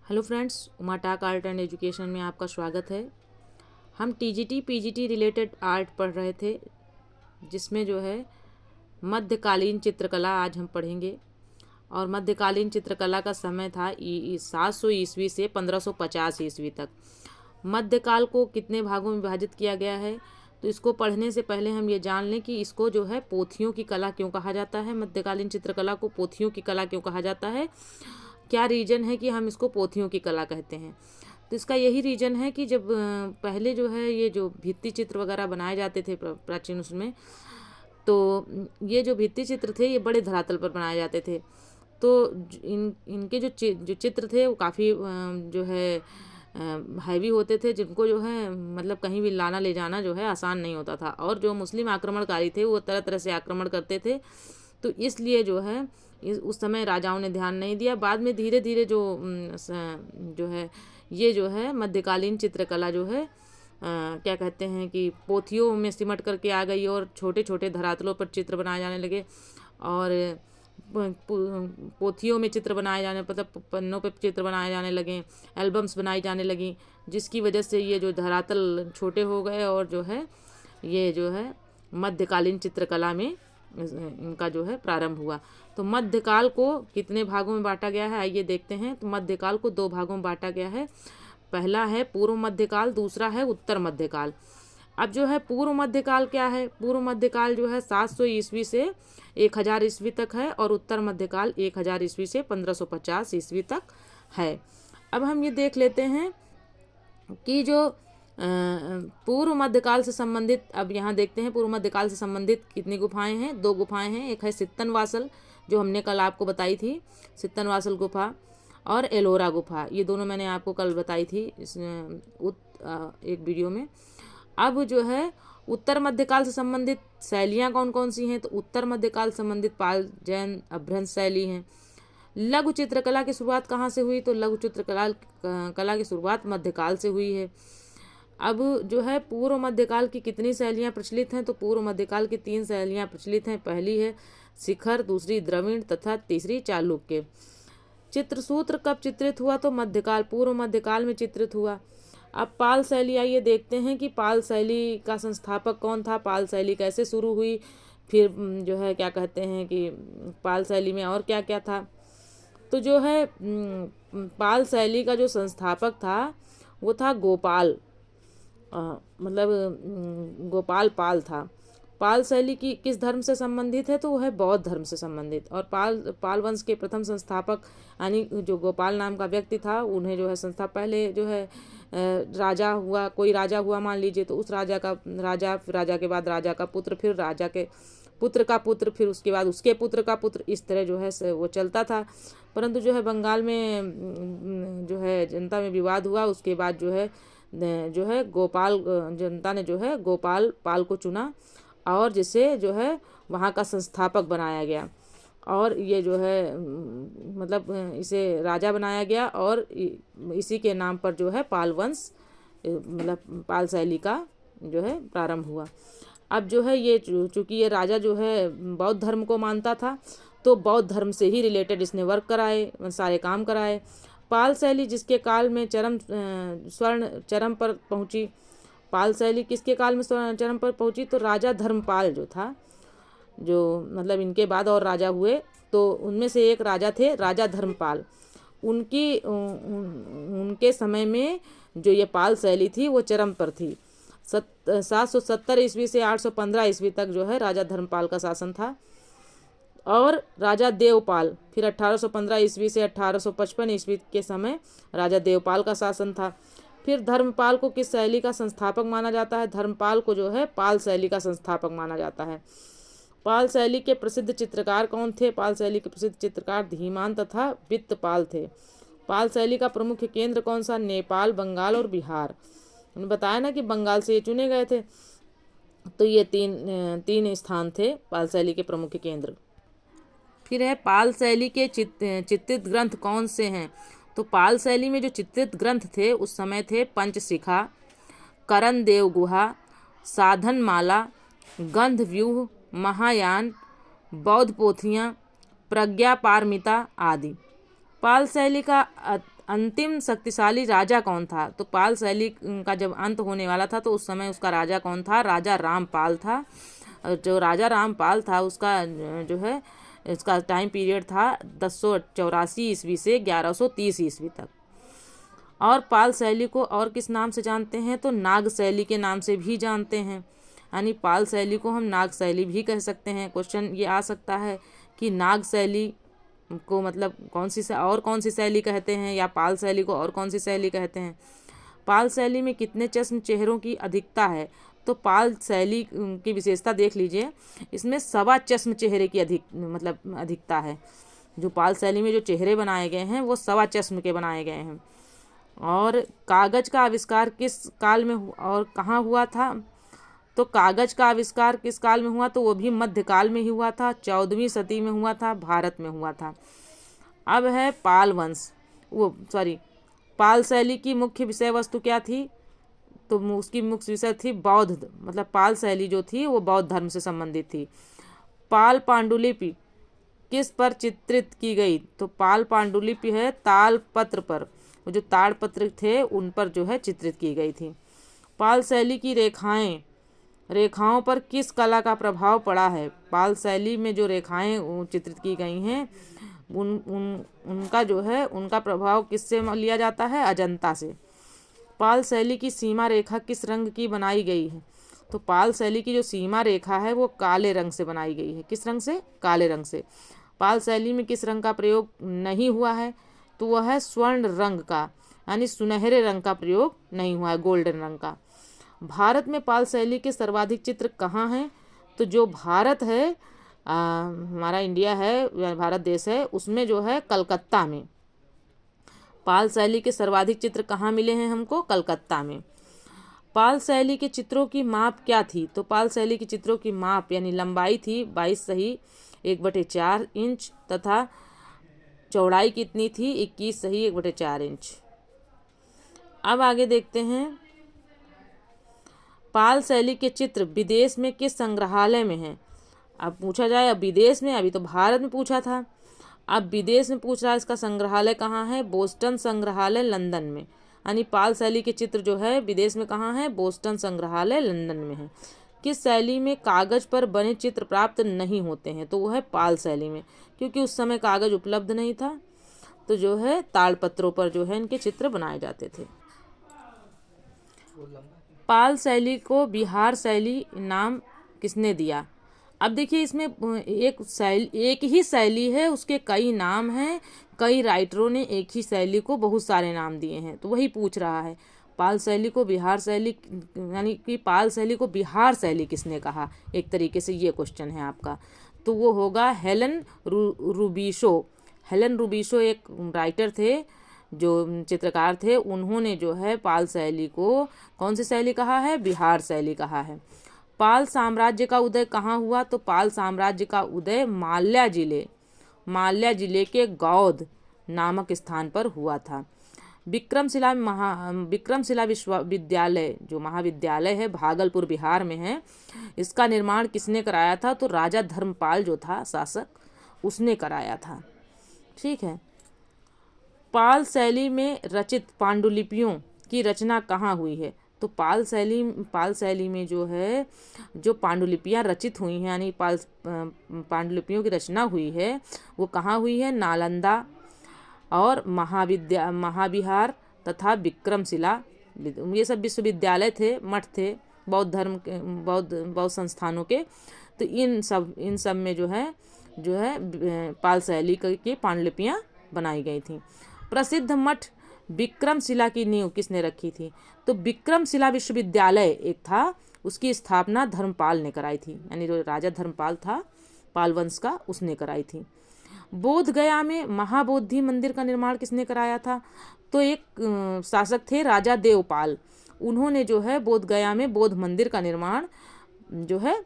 Hello friends, Uma talk art and education में आपका स्वागत है। हम टीजीटी पीजीटी रिलेटेड आर्ट पढ़ रहे थे, जिसमें जो है मध्यकालीन चित्रकला आज हम पढ़ेंगे। और मध्यकालीन चित्रकला का समय था 700 ईस्वी से 1550 ईस्वी तक। मध्यकाल को कितने भागों में विभाजित किया गया है, तो इसको पढ़ने से पहले हम ये जान लें कि इसको जो है पोथियों की कला क्यों कहा जाता है। मध्यकालीन चित्रकला को पोथियों की कला क्यों कहा जाता है, क्या रीजन है कि हम इसको पोथियों की कला कहते हैं। तो इसका यही रीजन है कि जब पहले जो है ये जो भित्ति चित्र वगैरह बनाए जाते थे प्राचीन उसमें, तो ये जो भित्ति चित्र थे ये बड़े धरातल पर बनाए जाते थे। तो इनके जो चित्र थे वो काफ़ी जो है हैवी होते थे, जिनको जो है मतलब कहीं भी लाना ले जाना जो है आसान नहीं होता था। और जो मुस्लिम आक्रमणकारी थे वो तरह तरह से आक्रमण करते थे, तो इसलिए जो है उस समय राजाओं ने ध्यान नहीं दिया। बाद में धीरे धीरे जो है ये जो है मध्यकालीन चित्रकला जो है क्या कहते हैं कि पोथियों में सिमट करके आ गई और छोटे छोटे धरातलों पर चित्र बनाए जाने लगे। और पोथियों में चित्र बनाए जाने मतलब पन्नों पे चित्र बनाए जाने लगे, एल्बम्स बनाई जाने लगी, जिसकी वजह से ये जो धरातल छोटे हो गए और जो है ये जो है मध्यकालीन चित्रकला में इनका जो है प्रारंभ हुआ। तो मध्यकाल को कितने भागों में बांटा गया है, आइए देखते हैं। तो मध्यकाल को 2 भागों में बांटा गया है। पहला है पूर्व मध्यकाल, दूसरा है उत्तर मध्यकाल। अब जो है पूर्व मध्यकाल क्या है, पूर्व मध्यकाल जो है 700 ईस्वी से 1000 ईस्वी तक है, और उत्तर मध्यकाल 1000 ईस्वी से 1550 ईस्वी तक है। अब हम ये देख लेते हैं कि जो पूर्व मध्यकाल से संबंधित, अब यहाँ देखते हैं पूर्व मध्यकाल से संबंधित कितनी गुफाएं हैं। 2 गुफाएं हैं, एक है सित्तनवासल जो हमने कल आपको बताई थी, सित्तनवासल गुफा, और एलोरा गुफा। ये दोनों मैंने आपको कल बताई थी एक वीडियो में। अब जो है उत्तर मध्यकाल से संबंधित शैलियाँ कौन कौन सी हैं, तो उत्तर मध्यकाल संबंधित पाल, जैन, अभ्रंश शैली हैं। लघु चित्रकला की शुरुआत कहाँ से हुई, तो लघु चित्रकला की शुरुआत मध्यकाल से हुई है। अब जो है पूर्व मध्यकाल की कितनी शैलियाँ प्रचलित हैं, तो पूर्व मध्यकाल की 3 शैलियाँ प्रचलित हैं। पहली है शिखर, दूसरी द्रविड़ तथा तीसरी चालुक्य। चित्रसूत्र कब चित्रित हुआ, तो मध्यकाल, पूर्व मध्यकाल में चित्रित हुआ। अब पाल शैली, आइए देखते हैं कि पाल शैली का संस्थापक कौन था, पाल शैली कैसे शुरू हुई, फिर जो है क्या कहते हैं कि पाल शैली में और क्या क्या था। तो जो है पाल शैली का जो संस्थापक था वो था गोपाल, मतलब गोपाल पाल था। पाल शैली की किस धर्म से संबंधित है, तो वो है बौद्ध धर्म से संबंधित। और पाल वंश के प्रथम संस्थापक यानी जो गोपाल नाम का व्यक्ति था, उन्हें जो है पहले जो है राजा हुआ, कोई राजा हुआ मान लीजिए, तो उस राजा का राजा के बाद राजा का पुत्र, फिर राजा के पुत्र का पुत्र, फिर उसके बाद उसके पुत्र का पुत्र, इस तरह जो है वो चलता था। परंतु जो है बंगाल में जो है जनता में विवाद हुआ, उसके बाद जो है गोपाल, जनता ने जो है गोपाल पाल को चुना और जिसे जो है वहाँ का संस्थापक बनाया गया। और ये जो है मतलब इसे राजा बनाया गया, और इसी के नाम पर जो है पाल वंश मतलब पाल शैली का जो है प्रारंभ हुआ। अब जो है ये चूँकि ये राजा जो है बौद्ध धर्म को मानता था, तो बौद्ध धर्म से ही रिलेटेड इसने वर्क कराए, सारे काम कराए। पाल शैली जिसके काल में स्वर्ण चरम पर पहुंची, पाल शैली किसके काल में चरम पर पहुंची, तो राजा धर्मपाल जो था, जो मतलब इनके बाद और राजा हुए, तो उनमें से एक राजा थे राजा धर्मपाल। उनके समय में जो ये पाल शैली थी वो चरम पर थी। 770 ईस्वी से 815 ईस्वी तक जो है राजा धर्मपाल का शासन था। और राजा देवपाल, फिर 1815 ईस्वी से 1855 ईस्वी के समय राजा देवपाल का शासन था। फिर धर्मपाल को किस शैली का संस्थापक माना जाता है, धर्मपाल को जो है पाल शैली का संस्थापक माना जाता है। पाल शैली के प्रसिद्ध चित्रकार कौन थे, पाल शैली के प्रसिद्ध चित्रकार धीमान तथा वित्तपाल थे। पाल शैली का प्रमुख केंद्र कौन सा, नेपाल, बंगाल और बिहार। उन्होंने बताया ना कि बंगाल से ये चुने गए थे। तो ये तीन स्थान थे पाल शैली के प्रमुख केंद्र। फिर है पाल शैली के चित्रित ग्रंथ कौन से हैं, तो पाल शैली में जो चित्रित ग्रंथ थे उस समय थे पंचशिखा, करण देव गुहा, साधनमाला, गंध व्यूह, महायान, बौद्ध पोथियाँ, प्रज्ञा पारमिता आदि। पाल शैली का अंतिम शक्तिशाली राजा कौन था? तो पाल शैली का जब अंत होने वाला था तो उस समय उसका राजा कौन था? राजा रामपाल था। और जो राजा रामपाल था उसका जो है इसका टाइम पीरियड था 1084 ईस्वी से 1130 ईस्वी तक। और पाल शैली को और किस नाम से जानते हैं? तो नाग शैली के नाम से भी जानते हैं, यानी पाल शैली को हम नाग शैली भी कह सकते हैं। क्वेश्चन ये आ सकता है कि नाग शैली को मतलब कौन सी शैली कहते हैं, या पाल शैली को और कौन सी शैली कहते हैं। पाल शैली में कितने चश्म चेहरों की अधिकता है? तो पाल शैली की विशेषता देख लीजिए, इसमें 1.25 चश्म चेहरे की अधिकता है। जो पाल शैली में जो चेहरे बनाए गए हैं वो 1.25 चश्म के बनाए गए हैं। और कागज का आविष्कार किस काल में और कहाँ हुआ था? तो कागज का आविष्कार किस काल में हुआ? तो वो भी मध्यकाल में ही हुआ था, 14वीं सदी में हुआ था, भारत में हुआ था। अब है पाल शैली की मुख्य विषय वस्तु क्या थी? तो उसकी मुख्य विषय थी बौद्ध, मतलब पाल शैली जो थी वो बौद्ध धर्म से संबंधित थी। पाल पांडुलिपि किस पर चित्रित की गई? तो पाल पांडुलिपि है तालपत्र पर, वो जो ताड़पत्र थे उन पर जो है चित्रित की गई थी। पाल शैली की रेखाओं पर किस कला का प्रभाव पड़ा है? पाल शैली में जो रेखाएं चित्रित की गई हैं उनका प्रभाव किससे लिया जाता है? अजंता से। पाल शैली की सीमा रेखा किस रंग की बनाई गई है? तो पाल शैली की जो सीमा रेखा है वो काले रंग से बनाई गई है। किस रंग से? काले रंग से। पाल शैली में किस रंग का प्रयोग नहीं हुआ है? तो वह है स्वर्ण रंग का, यानी सुनहरे रंग का प्रयोग नहीं हुआ है, गोल्डन रंग का। भारत में पाल शैली के सर्वाधिक चित्र कहाँ हैं? तो जो भारत है, हमारा इंडिया है, भारत देश है, उसमें जो है कलकत्ता में पाल शैली के सर्वाधिक चित्र कहाँ मिले हैं हमको? कलकत्ता में। पाल शैली के चित्रों की माप क्या थी? तो पाल शैली के चित्रों की माप यानी लंबाई थी 22 सही 1/4 इंच तथा चौड़ाई कितनी थी? 21 सही 1/4 इंच। अब आगे देखते हैं, पाल शैली के चित्र विदेश में किस संग्रहालय में हैं? अब पूछा जाए, अब विदेश में, अभी तो भारत में पूछा था, अब विदेश में पूछ रहा है इसका संग्रहालय कहाँ है? बोस्टन संग्रहालय लंदन में। यानी पाल शैली के चित्र जो है विदेश में कहाँ है? बोस्टन संग्रहालय लंदन में है। किस शैली में कागज पर बने चित्र प्राप्त नहीं होते हैं? तो वो है पाल शैली में, क्योंकि उस समय कागज उपलब्ध नहीं था, तो जो है ताड़पत्रों पर जो है इनके चित्र बनाए जाते थे। पाल शैली को बिहार शैली नाम किसने दिया? अब देखिए, इसमें एक ही शैली है, उसके कई नाम हैं, कई राइटरों ने एक ही शैली को बहुत सारे नाम दिए हैं, तो वही पूछ रहा है पाल शैली को बिहार शैली, यानी कि पाल शैली को बिहार शैली किसने कहा? एक तरीके से ये क्वेश्चन है आपका। तो वो होगा हेलन रूबिशो। हेलन रूबिशो एक राइटर थे, जो चित्रकार थे, उन्होंने जो है पाल शैली को कौन सी शैली कहा है? बिहार शैली कहा है। पाल साम्राज्य का उदय कहाँ हुआ? तो पाल साम्राज्य का उदय माल्या जिले के गौध नामक स्थान पर हुआ था। विक्रमशिला विश्वविद्यालय जो महाविद्यालय है भागलपुर बिहार में है, इसका निर्माण किसने कराया था? तो राजा धर्मपाल जो था शासक, उसने कराया था। ठीक है। पाल शैली में रचित पांडुलिपियों की रचना कहाँ हुई है? तो पाल शैली में जो है जो पांडुलिपियाँ रचित हुई हैं, यानी पांडुलिपियों की रचना हुई है, वो कहाँ हुई है? नालंदा और महाविहार तथा विक्रमशिला, ये सब विश्वविद्यालय थे, मठ थे बौद्ध धर्म के, बौद्ध संस्थानों के। तो इन सब में जो है पाल शैली की पांडुलिपियाँ बनाई गई थी। प्रसिद्ध मठ विक्रमशिला की नींव किसने रखी थी? तो विक्रमशिला विश्वविद्यालय एक था, उसकी स्थापना धर्मपाल ने कराई थी, यानी जो राजा धर्मपाल था पाल वंश का, उसने कराई थी। बोध गया में महाबोधि मंदिर का निर्माण किसने कराया था? तो एक शासक थे राजा देवपाल, उन्होंने जो है बोध गया में बौद्ध मंदिर का निर्माण जो है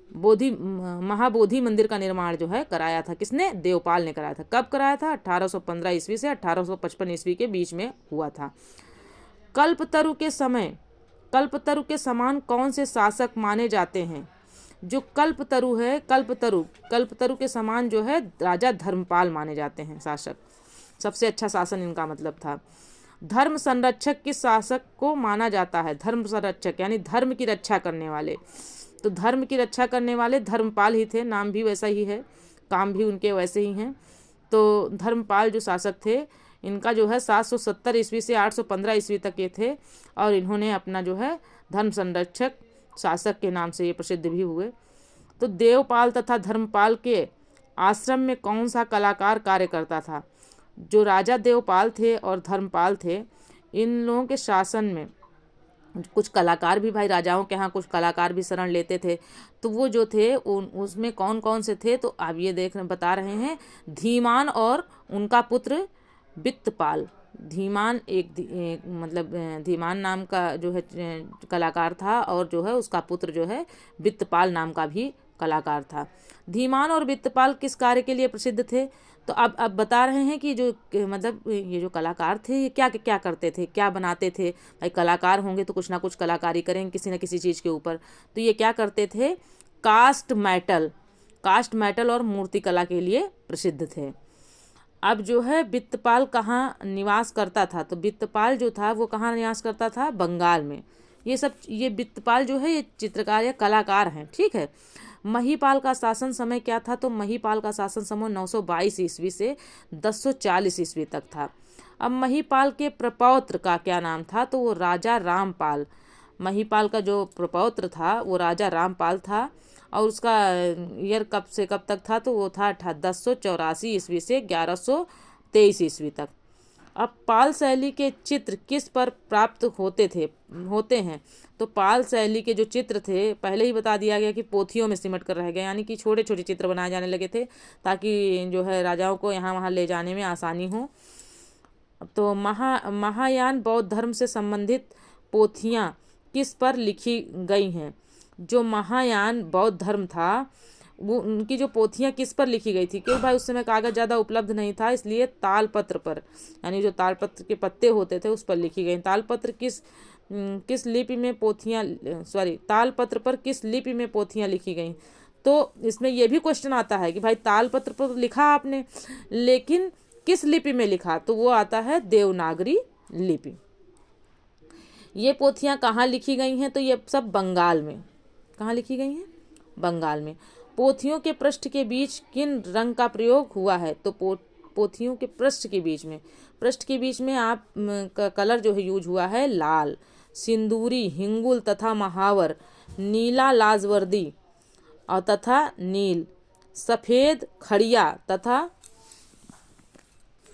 महाबोधि मंदिर का निर्माण जो है कराया था। किसने? देवपाल ने कराया था। कब कराया था? 1815 ईस्वी से 1855 ईस्वी के बीच में हुआ था। कल्पतरु के समान कौन से शासक माने जाते हैं? जो कल्पतरु है, कल्पतरु के समान जो है राजा धर्मपाल माने जाते हैं शासक। सबसे अच्छा शासन इनका मतलब था। धर्म संरक्षक किस शासक को माना जाता है? धर्म संरक्षक यानी धर्म की रक्षा करने वाले। तो धर्म की रक्षा करने वाले धर्मपाल ही थे, नाम भी वैसा ही है, काम भी उनके वैसे ही हैं। तो धर्मपाल जो शासक थे, इनका जो है 770 ईस्वी से 815 ईस्वी तक ये थे, और इन्होंने अपना जो है धर्म संरक्षक शासक के नाम से ये प्रसिद्ध भी हुए। तो देवपाल तथा धर्मपाल के आश्रम में कौन सा कलाकार कार्य करता था? जो राजा देवपाल थे और धर्मपाल थे, इन लोगों के शासन में कुछ कलाकार भी, भाई राजाओं के यहाँ कुछ कलाकार भी शरण लेते थे। तो वो जो थे उसमें कौन कौन से थे, तो आप ये बता रहे हैं, धीमान और उनका पुत्र बित्तपाल। धीमान एक मतलब धीमान नाम का जो है कलाकार था, और जो है उसका पुत्र जो है बित्तपाल नाम का भी कलाकार था। धीमान और बित्तपाल किस कार्य के लिए प्रसिद्ध थे? तो अब बता रहे हैं कि जो मतलब ये जो कलाकार थे, ये क्या क्या करते थे, क्या बनाते थे। भाई कलाकार होंगे तो कुछ ना कुछ कलाकारी करेंगे किसी न किसी चीज़ के ऊपर। तो ये क्या करते थे? कास्ट मेटल और मूर्ति कला के लिए प्रसिद्ध थे। अब जो है बित्तपाल कहाँ निवास करता था? तो बित्तपाल जो था वो कहाँ निवास करता था? बंगाल में। ये बित्तपाल जो है ये चित्रकार या कलाकार हैं, ठीक है। महीपाल का शासन समय क्या था? तो महीपाल का शासन समय 922 ईस्वी से 1040 ईस्वी तक था। अब महीपाल के प्रपौत्र का क्या नाम था? तो वो राजा रामपाल। महीपाल का जो प्रपौत्र था वो राजा रामपाल था, और उसका ईयर कब से कब तक था? तो वो था 1084 ईस्वी से 1123 ईस्वी तक। अब पाल शैली के चित्र किस पर प्राप्त होते हैं? तो पाल शैली के जो चित्र थे, पहले ही बता दिया गया कि पोथियों में सिमट कर रह गए, यानी कि छोटे छोटे चित्र बनाए जाने लगे थे, ताकि जो है राजाओं को यहाँ वहाँ ले जाने में आसानी हो। तो महायान बौद्ध धर्म से संबंधित पोथियाँ किस पर लिखी गई हैं? जो महायान बौद्ध धर्म था, वो उनकी जो पोथियाँ किस पर लिखी गई थी? क्योंकि भाई उस समय कागज़ ज़्यादा उपलब्ध नहीं था, इसलिए तालपत्र पर, यानी जो तालपत्र के पत्ते होते थे उस पर लिखी गई। तालपत्र किस लिपि में पोथियाँ तालपत्र पर किस लिपि में पोथियाँ लिखी गई? तो इसमें यह भी क्वेश्चन आता है कि भाई तालपत्र पर लिखा आपने, लेकिन किस लिपि में लिखा? तो वो आता है देवनागरी लिपि। ये पोथियाँ कहाँ लिखी गई हैं? तो ये सब बंगाल में। कहाँ लिखी गई हैं? बंगाल में। पोथियों के पृष्ठ के बीच किन रंग का प्रयोग हुआ है? तो पोथियों के पृष्ठ के बीच में आप का कलर जो है यूज हुआ है लाल, सिंदूरी, हिंगुल तथा महावर, नीला लाजवर्दी और तथा नील, सफ़ेद खड़िया तथा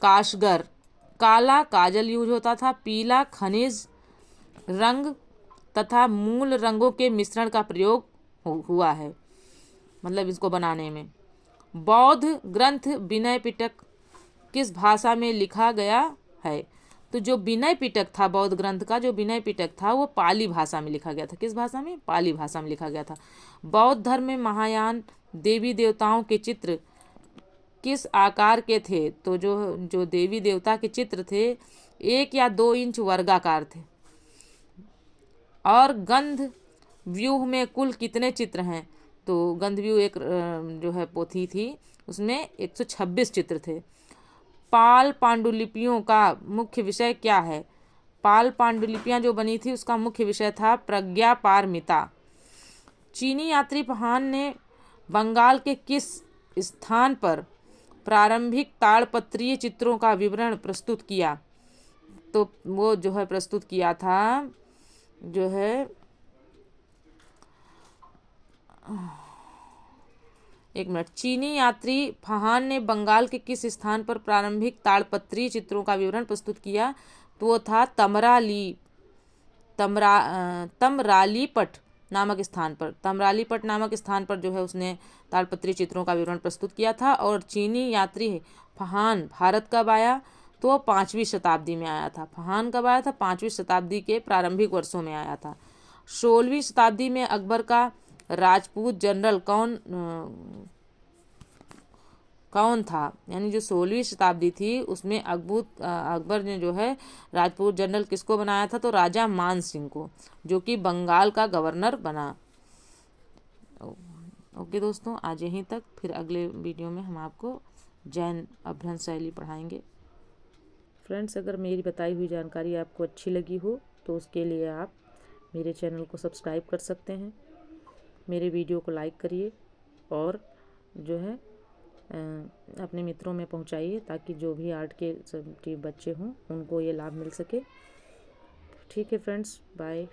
काशगर, काला काजल यूज होता था, पीला खनिज रंग तथा मूल रंगों के मिश्रण का प्रयोग हुआ है, मतलब इसको बनाने में। बौद्ध ग्रंथ विनय पिटक किस भाषा में लिखा गया है? तो जो विनय पिटक था, बौद्ध ग्रंथ का जो विनय पिटक था, वो पाली भाषा में लिखा गया था। किस भाषा में? पाली भाषा में लिखा गया था। बौद्ध धर्म में महायान देवी देवताओं के चित्र किस आकार के थे? तो जो देवी देवता के चित्र थे 1 या 2 इंच वर्गाकार थे। और गंध व्यूह में कुल कितने चित्र हैं? तो गंध व्यूह एक जो है पोथी थी, उसमें 126 चित्र थे। पाल पांडुलिपियों का मुख्य विषय क्या है? पाल पांडुलिपियाँ जो बनी थी उसका मुख्य विषय था प्रज्ञा पारमिता। चीनी यात्री पहान ने बंगाल के किस स्थान पर प्रारंभिक ताड़पत्रीय चित्रों का विवरण प्रस्तुत किया? तो वो जो है प्रस्तुत किया था जो है एक मिनट, चीनी यात्री फहान ने बंगाल के किस स्थान पर प्रारंभिक ताड़पत्री चित्रों का विवरण प्रस्तुत किया? तो वो था तमरालीपट नामक स्थान पर। तमरालीपट नामक स्थान पर जो है उसने ताड़पत्री चित्रों का विवरण प्रस्तुत किया था। और चीनी यात्री फहान भारत कब आया? तो वो 5वीं शताब्दी में आया था। फहान कब आया था? 5वीं शताब्दी के प्रारंभिक वर्षों में आया था। 16वीं शताब्दी में अकबर का राजपूत जनरल कौन था? यानी जो 16वीं शताब्दी थी उसमें अकबर ने जो है राजपूत जनरल किसको बनाया था? तो राजा मान सिंह को, जो कि बंगाल का गवर्नर बना। ओके दोस्तों, आज यहीं तक, फिर अगले वीडियो में हम आपको जैन अभ्रंश शैली पढ़ाएंगे। फ्रेंड्स, अगर मेरी बताई हुई जानकारी आपको अच्छी लगी हो तो उसके लिए आप मेरे चैनल को सब्सक्राइब कर सकते हैं, मेरे वीडियो को लाइक करिए और जो है अपने मित्रों में पहुंचाइए, ताकि जो भी आर्ट के बच्चे हों उनको ये लाभ मिल सके। ठीक है फ्रेंड्स, बाय।